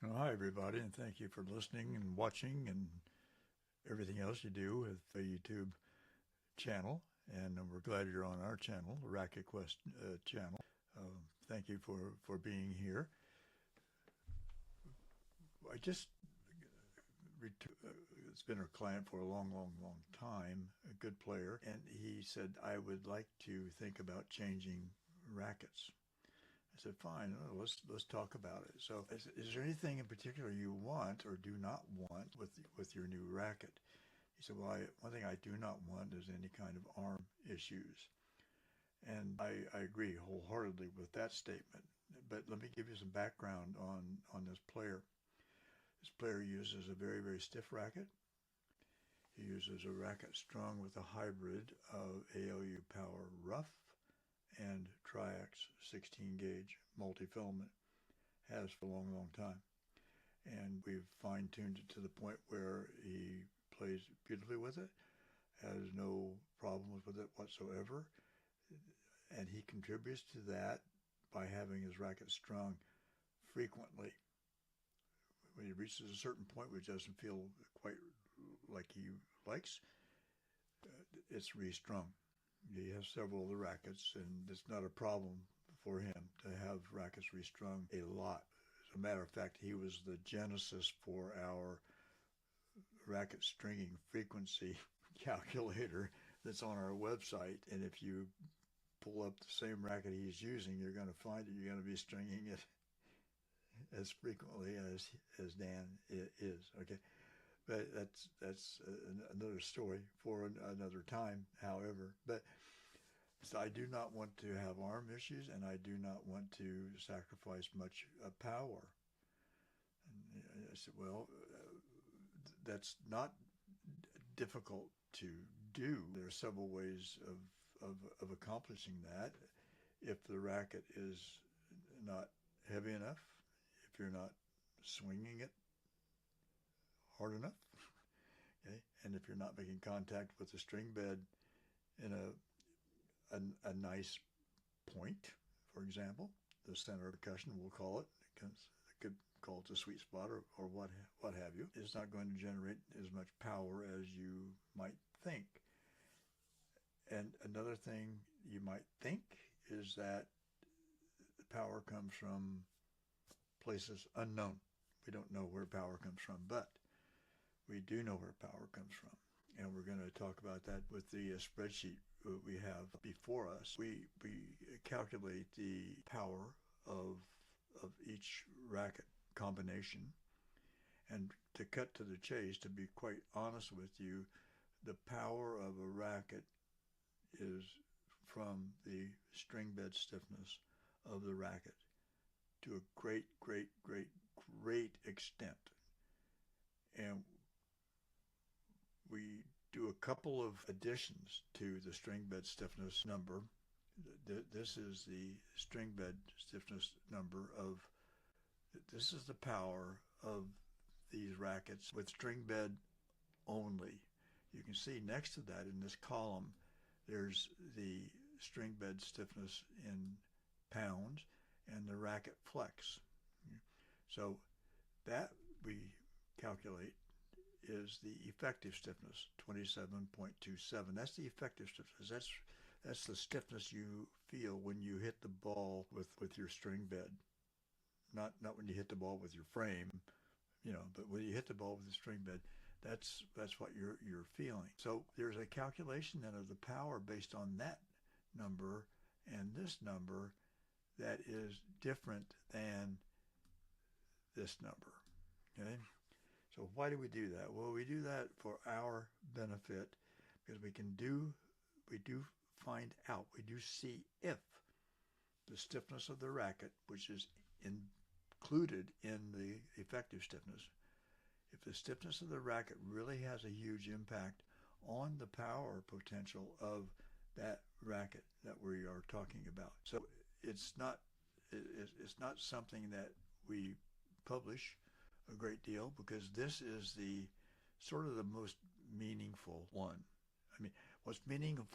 Well, hi, everybody, and thank you for listening and watching and everything else you do with the YouTube channel. And we're glad you're on our channel, the Racquet Quest channel. Thank you for being here. I just it's been a client for a long time, a good player, and he said, I would like to think about changing rackets. I said, fine, let's talk about it. So, is there anything in particular you want or do not want with your new racket? He said, well, one thing I do not want is any kind of arm issues. And I agree wholeheartedly with that statement. But let me give you some background on this player. This player uses a very stiff racket. He uses a racket strung with a hybrid of ALU Power Rough and Triax 16 gauge multi-filament. Has for a long time. And we've fine-tuned it to the point where he plays beautifully with it, has no problems with it whatsoever, and he contributes to that by having his racket strung frequently. When he reaches a certain point which doesn't feel quite like he likes, it's restrung. He has several of the rackets, and it's not a problem for him to have rackets restrung a lot. As a matter of fact, he was the genesis for our racket stringing frequency calculator that's on our website. And if you pull up the same racket he's using, you're going to find that you're going to be stringing it as frequently as Dan is. Okay, but that's another story for another time. However, but so I do not want to have arm issues, and I do not want to sacrifice much power. And I said, well, that's not difficult to do. There are several ways of accomplishing that. If the racket is not heavy enough, if you're not swinging it hard enough, okay, and if you're not making contact with the string bed in a nice point, for example, the center of percussion, we'll call it, because it could call it the sweet spot or what have you, is not going to generate as much power as you might think. And another thing you might think is that the power comes from places unknown. We don't know where power comes from, but we do know where power comes from. And we're going to talk about that with the spreadsheet we have before us. We calculate the power of each racket combination. And to cut to the chase, to be quite honest with you, the power of a racket is from the string bed stiffness of the racket to a great extent. And we do a couple of additions to the string bed stiffness number. This is the string bed stiffness number of, this is the power of these rackets with string bed only. You can see next to that in this column, there's the string bed stiffness in pounds and the racket flex. So that we calculate is the effective stiffness, 27.27. That's the effective stiffness. That's the stiffness you feel when you hit the ball with your string bed. Not when you hit the ball with your frame, but when you hit the ball with the string bed, that's what you're feeling. So there's a calculation then of the power based on that number and this number that is different than this number. Okay? So why do we do that? Well, we do that for our benefit because we do find out, we do see if the stiffness of the racket, which is included in the effective stiffness, if the stiffness of the racket really has a huge impact on the power potential of that racket that we are talking about. So it's not something that we publish a great deal because this is the sort of the most meaningful one. I mean, what's meaningful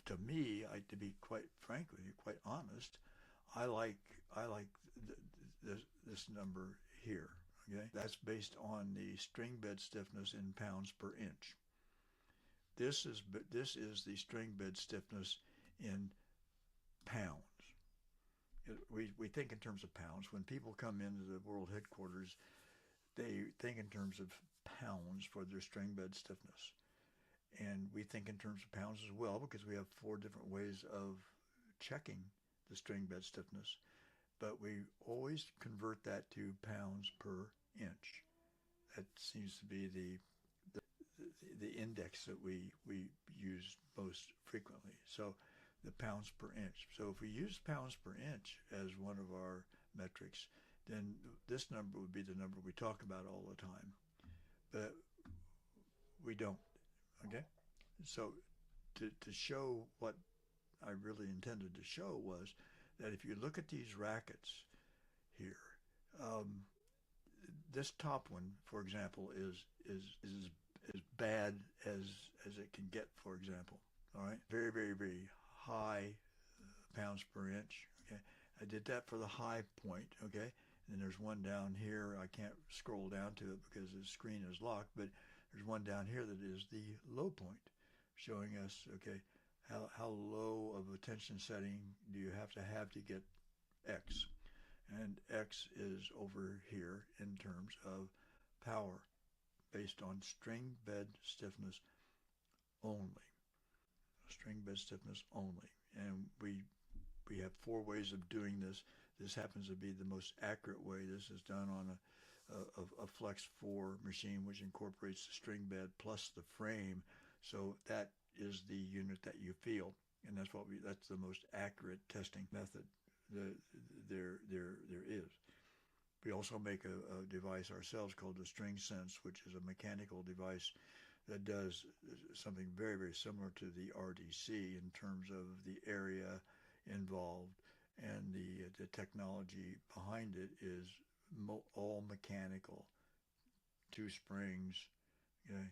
to me, to be quite frankly, quite honest, I like this number here. Okay, that's based on the string bed stiffness in pounds per inch. This is the string bed stiffness in pounds. We think in terms of pounds. When people come into the world headquarters, they think in terms of pounds for their string bed stiffness. And we think in terms of pounds as well because we have four different ways of checking the string bed stiffness. But we always convert that to pounds per inch. That seems to be the index that we use most frequently. So the pounds per inch. So if we use pounds per inch as one of our metrics, then this number would be the number we talk about all the time. But we don't. Okay? So to show what I really intended to show was that if you look at these rackets here, um, this top one, for example, is as bad as it can get. For example, all right, very very very high pounds per inch. Okay, I did that for the high point. Okay, and then there's one down here. I can't scroll down to it because the screen is locked, but there's one down here that is the low point, showing us okay how low of a tension setting do you have to get X, and X is over here in terms of power based on string bed stiffness only. String bed stiffness only. And we have four ways of doing this. This happens to be the most accurate way. This is done on a Flex 4 machine, which incorporates the string bed plus the frame. So that is the unit that you feel, and that's the most accurate testing method there is. We also make a device ourselves called the String Sense, which is a mechanical device that does something very, very similar to the RDC in terms of the area involved, and the technology behind it is all mechanical, two springs, okay,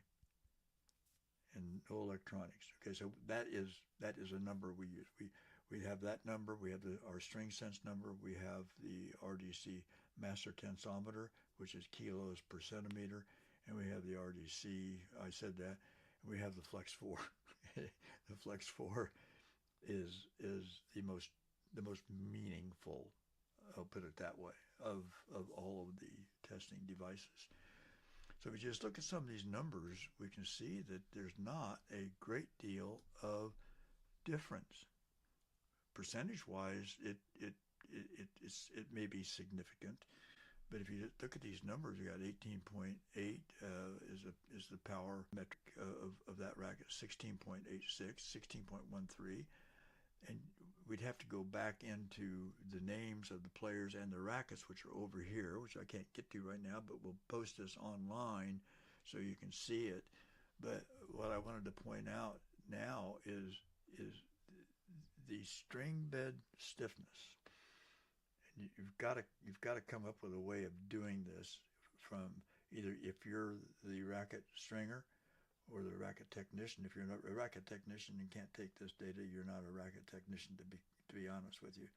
and no electronics. Okay, so that is a number we use. We have that number. We have our string sense number. We have the RDC master tensometer, which is kilos per centimeter, and we have the RDC. I said that. And we have the Flex 4. The Flex 4 is the most meaningful. I'll put it that way of all of the testing devices. So if you just look at some of these numbers, we can see that there's not a great deal of difference. Percentage-wise, it may be significant, but if you look at these numbers, you got 18.8 is the power metric of that racket, 16.86, 16.13, and we'd have to go back into the names of the players and the rackets, which are over here, which I can't get to right now, but we'll post this online so you can see it. But what I wanted to point out now is the string bed stiffness. And you've got to come up with a way of doing this from either if you're the racket stringer or the racket technician. If you're not a racket technician and can't take this data, you're not a racket technician, to be honest with you,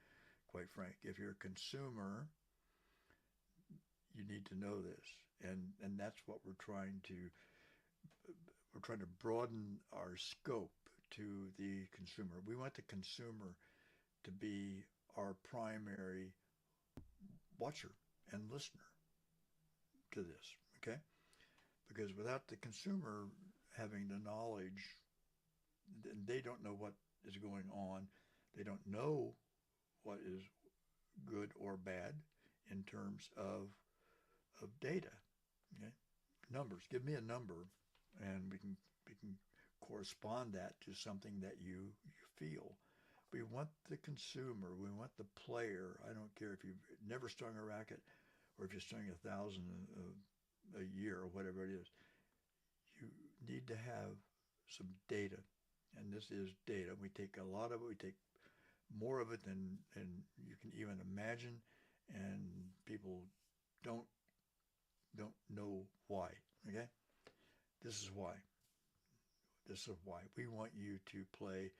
quite frank. If you're a consumer, you need to know this, and that's what we're trying to broaden our scope to the consumer. We want the consumer to be our primary watcher and listener to this, okay? Because without the consumer having the knowledge, they don't know what is going on. They don't know what is good or bad in terms of data, okay? Numbers. Give me a number, and we can correspond that to something that you feel. We want the consumer, we want the player. I don't care if you've never strung a racket or if you're strung 1,000 a year or whatever it is. You need to have some data, and this is data. We take a lot of it. We take more of it than you can even imagine, and people don't know why. Okay, this is why. This is why we want you to play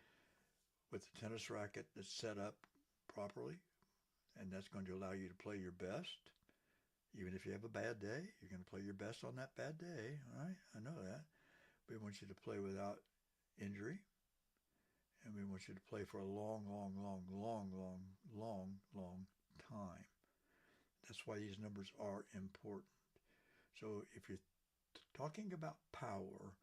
with a tennis racket that's set up properly, and that's going to allow you to play your best. Even if you have a bad day, you're going to play your best on that bad day. All right, I know that. We want you to play without injury, and we want you to play for a long, long, long, long, long, long, long time. That's why these numbers are important. So if you're talking about power,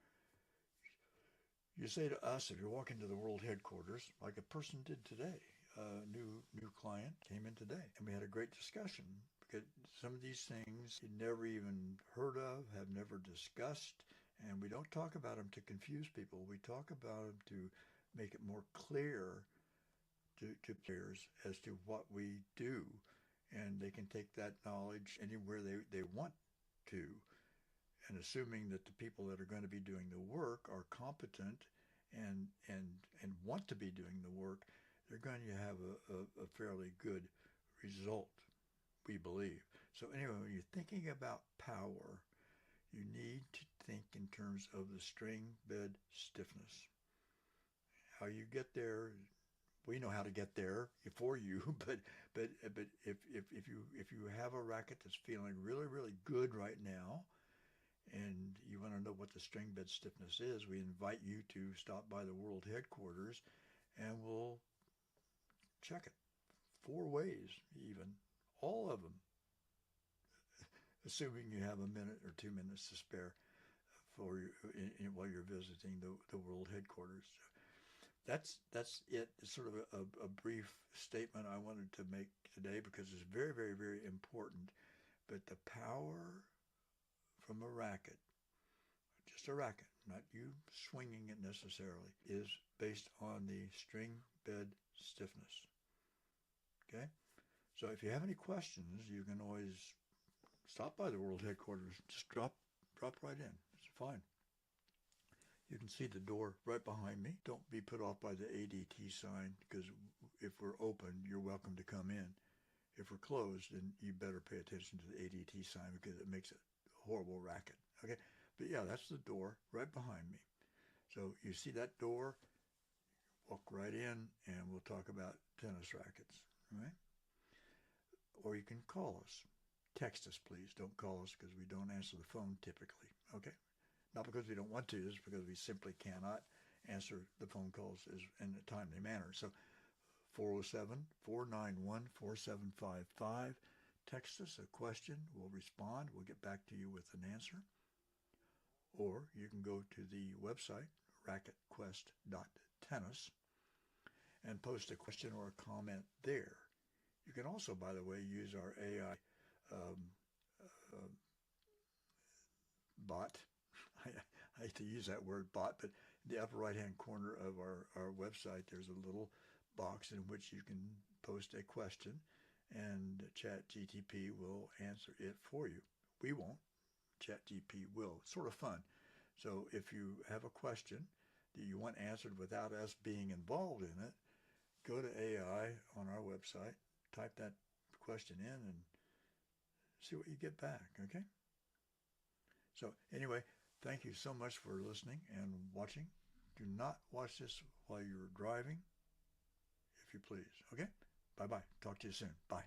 you say to us, if you're walking to the world headquarters, like a person did today, a new client came in today, and we had a great discussion because some of these things you never even heard of, have never discussed, and we don't talk about them to confuse people. We talk about them to make it more clear to players as to what we do, and they can take that knowledge anywhere they want to. And assuming that the people that are going to be doing the work are competent and want to be doing the work, they're going to have a fairly good result, we believe. So anyway, when you're thinking about power, you need to think in terms of the string bed stiffness. How you get there, we know how to get there for you, but if you have a racket that's feeling really really good right now, and you want to know what the string bed stiffness is, we invite you to stop by the world headquarters, and we'll check it 4 ways, even all of them, assuming you have a minute or 2 minutes to spare for while you're visiting the world headquarters. That's it. It's sort of a brief statement I wanted to make today because it's very, very, very important. But the power from a racket, just a racket, not you swinging it necessarily, is based on the string bed stiffness. Okay? So if you have any questions, you can always stop by the world headquarters. Just drop right in. It's fine. You can see the door right behind me. Don't be put off by the ADT sign because if we're open, you're welcome to come in. If we're closed, then you better pay attention to the ADT sign because it makes it a horrible racket. Okay? But yeah, that's the door right behind me. So you see that door, walk right in and we'll talk about tennis rackets. All right? Or you can call us. Text us, please. Don't call us because we don't answer the phone typically. Okay? Not because we don't want to, it's because we simply cannot answer the phone calls in a timely manner. So 407-491-4755. Text us a question. We'll respond. We'll get back to you with an answer. Or you can go to the website, racketquest.tennis, and post a question or a comment there. You can also, by the way, use our AI bot. I hate to use that word bot, but in the upper right-hand corner of our website, there's a little box in which you can post a question, and ChatGTP will answer it for you. We won't. ChatGPT will. It's sort of fun. So if you have a question that you want answered without us being involved in it, go to AI on our website, type that question in, and see what you get back, okay? So anyway, thank you so much for listening and watching. Do not watch this while you're driving, if you please, okay? Bye-bye. Talk to you soon. Bye.